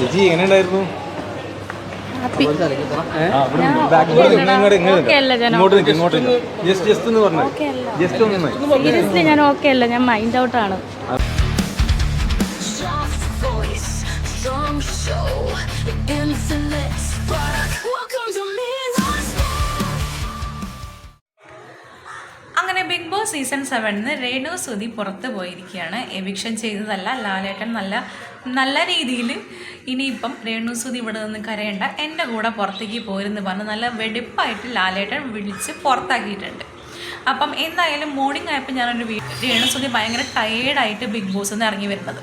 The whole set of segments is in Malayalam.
ചേച്ചി എങ്ങനെയുണ്ടായിരുന്നു? സീരിയസ്ലി ഞാൻ ഓക്കെ അല്ല, ഞാൻ മൈൻഡ് ഔട്ട് ആണ്. അങ്ങനെ Bigg Boss season 7 Renu Sudhi പുറത്ത് പോയിരിക്കുകയാണ്. എവിക്ഷൻ ചെയ്തതല്ല, ലാലേട്ടൻ നല്ല രീതിയിൽ ഇനിയിപ്പം രേണു സുധി ഇവിടെ നിന്ന് കരയേണ്ട, എൻ്റെ കൂടെ പുറത്തേക്ക് പോരെന്ന് പറഞ്ഞ് നല്ല വെടിപ്പായിട്ട് ലാലേട്ടൻ വിളിച്ച് പുറത്താക്കിയിട്ടുണ്ട്. അപ്പം എന്തായാലും മോർണിംഗ് ആയപ്പോൾ ഞാനൊരു രേണു സുധി ഭയങ്കര ടയേർഡായിട്ട് ബിഗ് ബോസിൽ നിന്ന് ഇറങ്ങി വരുന്നത്.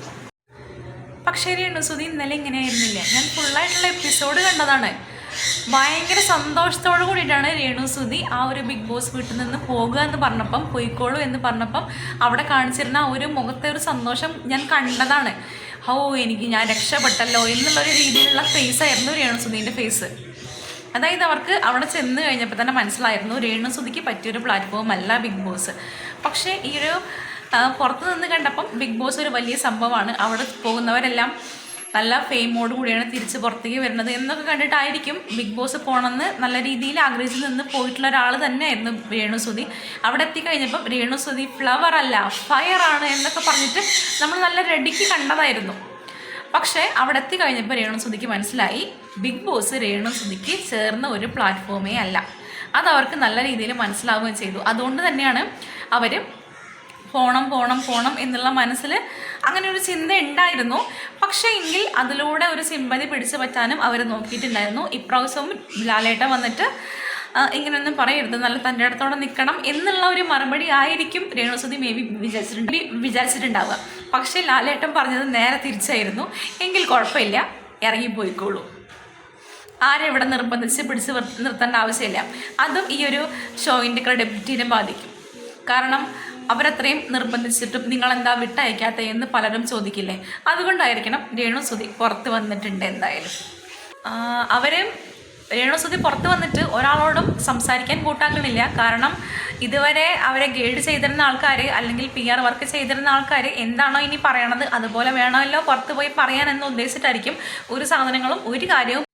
പക്ഷേ രേണു സുധി ഇന്നലെ ഇങ്ങനെ ആയിരുന്നില്ല. ഞാൻ ഫുള്ളായിട്ടുള്ള എപ്പിസോഡ് കണ്ടതാണ്. ഭയങ്കര സന്തോഷത്തോടു കൂടിയിട്ടാണ് രേണു സുധി ആ ഒരു ബിഗ് ബോസ് വീട്ടിൽ നിന്ന് പോകുക എന്ന് പറഞ്ഞപ്പം, പോയിക്കോളൂ എന്ന് പറഞ്ഞപ്പം അവിടെ കാണിച്ചിരുന്ന ആ ഒരു മുഖത്തെ ഒരു സന്തോഷം ഞാൻ കണ്ടതാണ്. ഞാൻ രക്ഷപ്പെട്ടല്ലോ എന്നുള്ളൊരു രീതിയിലുള്ള ഫേസ് ആയിരുന്നു രേണു സുധീൻ്റെ ഫേസ്. അതായത് അവർക്ക് അവിടെ ചെന്ന് കഴിഞ്ഞപ്പോൾ തന്നെ മനസ്സിലായിരുന്നു രേണു സുധിക്ക് പറ്റിയൊരു പ്ലാറ്റ്ഫോം അല്ല ബിഗ് ബോസ്. പക്ഷേ ഈ ഒരു പുറത്ത് നിന്ന് കണ്ടപ്പം ബിഗ് ബോസ് ഒരു വലിയ സംഭവമാണ്, അവിടെ പോകുന്നവരെല്ലാം നല്ല ഫെയിമോട് കൂടിയാണ് തിരിച്ച് പുറത്തേക്ക് വരുന്നത് എന്നൊക്കെ കണ്ടിട്ടായിരിക്കും ബിഗ് ബോസ് പോകണമെന്ന് നല്ല രീതിയിൽ ആഗ്രഹിച്ച് നിന്ന് പോയിട്ടുള്ള ഒരാൾ തന്നെയായിരുന്നു രേണു സുധി. അവിടെ എത്തിക്കഴിഞ്ഞപ്പം രേണു സുധി ഫ്ലവർ അല്ല ഫയറാണ് എന്നൊക്കെ പറഞ്ഞിട്ട് നമ്മൾ നല്ല റെഡിക്ക് കണ്ടതായിരുന്നു. പക്ഷേ അവിടെ എത്തിക്കഴിഞ്ഞപ്പോൾ രേണു സുധിക്ക് മനസ്സിലായി ബിഗ് ബോസ് രേണു സുധിക്ക് ചേർന്ന ഒരു പ്ലാറ്റ്ഫോമേ അല്ല. അതവർക്ക് നല്ല രീതിയിൽ മനസ്സിലാവുകയും ചെയ്തു. അതുകൊണ്ട് തന്നെയാണ് അവർ പോണം എന്നുള്ള മനസ്സിൽ അങ്ങനെ ഒരു ചിന്ത ഉണ്ടായിരുന്നു. പക്ഷേ എങ്കിൽ അതിലൂടെ ഒരു സിമ്പതി പിടിച്ചു പറ്റാനും അവർ നോക്കിയിട്ടുണ്ടായിരുന്നു. ഇപ്രാവശ്യവും ലാലേട്ടൻ വന്നിട്ട് ഇങ്ങനെയൊന്നും പറയരുത്, നല്ല തൻ്റെ അടുത്തോടെ നിൽക്കണം എന്നുള്ള ഒരു മറുപടി ആയിരിക്കും രേണു സുധി മേ ബി വിചാരിച്ചിട്ടുണ്ടാവുക. പക്ഷേ ലാലേട്ടൻ പറഞ്ഞത് നേരെ തിരിച്ചായിരുന്നു. എങ്കിൽ കുഴപ്പമില്ല, ഇറങ്ങിപ്പോയിക്കോളൂ, ആരെവിടെ നിർബന്ധിച്ച് പിടിച്ച് നിർത്തേണ്ട ആവശ്യമില്ല. അതും ഈ ഒരു ഷോയിൻ്റെ ക്രെഡിബിലിറ്റിനെ ബാധിക്കും. കാരണം അവരത്രയും നിർബന്ധിച്ചിട്ടും നിങ്ങളെന്താ വിട്ടയക്കാത്ത എന്ന് പലരും ചോദിക്കില്ലേ. അതുകൊണ്ടായിരിക്കണം രേണു സുധി പുറത്ത് വന്നിട്ടുണ്ട്. എന്തായാലും രേണു സുധി പുറത്ത് വന്നിട്ട് ഒരാളോടും സംസാരിക്കാൻ കൂട്ടാക്കണില്ല. കാരണം ഇതുവരെ അവരെ ഗൈഡ് ചെയ്തിരുന്ന ആൾക്കാർ അല്ലെങ്കിൽ PR വർക്ക് ചെയ്തിരുന്ന ആൾക്കാർ എന്താണോ ഇനി പറയണത് അതുപോലെ വേണമല്ലോ പുറത്ത് പോയി പറയാൻ എന്ന് ഉദ്ദേശിച്ചിട്ടായിരിക്കും ഒരു സാധനങ്ങളും ഒരു കാര്യവും.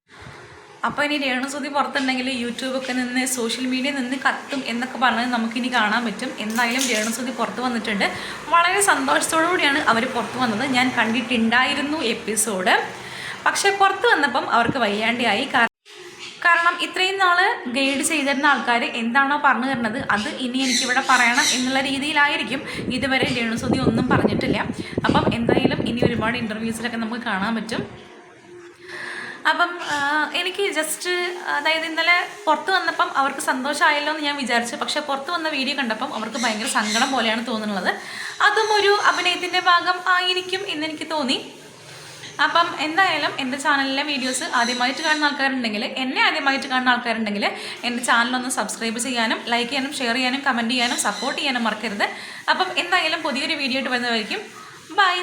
അപ്പോൾ ഇനി രേണു സുധി പുറത്തുണ്ടെങ്കിൽ യൂട്യൂബൊക്കെ നിന്ന് സോഷ്യൽ മീഡിയ നിന്ന് കത്തും എന്നൊക്കെ പറഞ്ഞ് നമുക്കിനി കാണാൻ പറ്റും. എന്തായാലും രേണു സുധി പുറത്ത് വന്നിട്ടുണ്ട്. വളരെ സന്തോഷത്തോടു കൂടിയാണ് അവർ പുറത്ത് വന്നത്. ഞാൻ കണ്ടിട്ടുണ്ടായിരുന്നു എപ്പിസോഡ്. പക്ഷേ പുറത്ത് വന്നപ്പം അവർക്ക് വയ്യാണ്ടിയായി. കാരണം ഇത്രയും നാൾ ഗൈഡ് ചെയ്തിരുന്ന ആൾക്കാർ എന്താണോ പറഞ്ഞു തരുന്നത് അത് ഇനി എനിക്കിവിടെ പറയണം എന്നുള്ള രീതിയിലായിരിക്കും. ഇതുവരെ രേണു സുധി ഒന്നും പറഞ്ഞിട്ടില്ല. അപ്പം എന്തായാലും ഇനി ഒരുപാട് ഇൻ്റർവ്യൂസിലൊക്കെ നമുക്ക് കാണാൻ പറ്റും. അപ്പം എനിക്ക് ജസ്റ്റ് അതായത് ഇന്നലെ പുറത്ത് വന്നപ്പം അവർക്ക് സന്തോഷമായല്ലോ എന്ന് ഞാൻ വിചാരിച്ചു. പക്ഷേ പുറത്ത് വന്ന വീഡിയോ കണ്ടപ്പം അവർക്ക് ഭയങ്കര സങ്കടം പോലെയാണ് തോന്നുന്നത്. അതും ഒരു അഭിനയത്തിൻ്റെ ഭാഗം ആയിരിക്കും എന്നെനിക്ക് തോന്നി. അപ്പം എന്തായാലും എൻ്റെ ചാനലിലെ വീഡിയോസ് ആദ്യമായിട്ട് കാണുന്ന ആൾക്കാരുണ്ടെങ്കിൽ, എന്നെ ആദ്യമായിട്ട് കാണുന്ന ആൾക്കാരുണ്ടെങ്കിൽ എൻ്റെ ചാനലൊന്ന് സബ്സ്ക്രൈബ് ചെയ്യാനും ലൈക്ക് ചെയ്യാനും ഷെയർ ചെയ്യാനും കമൻറ്റ് ചെയ്യാനും സപ്പോർട്ട് ചെയ്യാനും മറക്കരുത്. അപ്പം എന്തായാലും പുതിയൊരു വീഡിയോ ആയിട്ട് വരുന്നതായിരിക്കും. ബൈ.